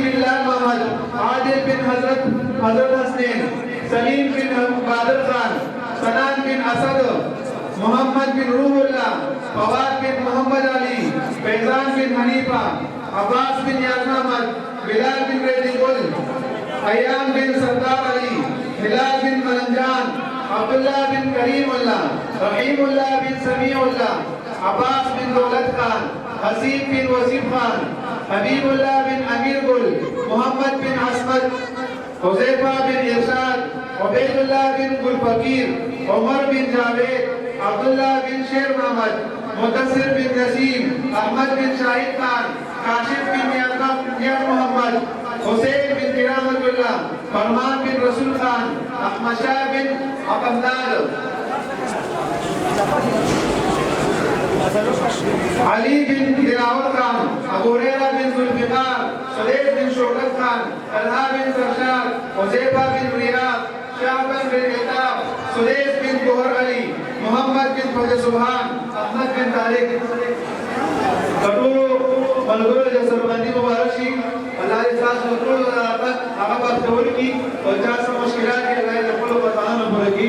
بن لال محمد، عادل بن حضرت حسنین، سلیم بن بادر خان، سنان بن اسد، محمد بن روح اللہ، فواد بن محمد علی، فیضان بن حنیفہ، عباس بن یاسر احمد، بلال بن ریڈی گل، ایام بن سردار علی، ہلال بن ملنجان، عبداللہ بن کریم اللہ، رحیم اللہ بن سمیع اللہ، عباس بن دولت خان، حسین بن وسیم خان، حبیب اللہ بن امیر گل، محمد بن عصمت، حذیفہ بن ارشاد، عبید اللہ بن گل فقیر، عمر بن جاوید، عبداللہ بن شیر محمد، مدثر بن نسیم، احمد بن شاہد خان، کاشف بن نیاز محمد، حسین بن کرامت اللہ، فرمان بن رسول خان، احمد شاہ بن عبداللہ، علی بن دلاور خان، ابو ہریرہ بن ذوالفقار، سلیف بن شوکت خان، طلحہ بن سرشار، حذیفہ بن ریاض، شعبان بن عتاب، سلیف بن گوہر علی، محمد بن فضل سبحان، احمد بن طارق. کٹورو ملگرو جسر بندی مبارشی اللہ احساس مطلوب آقا آپ قبول کی اور جاسم مشکلات کے اللہ جفل و بطانہ پورا کی.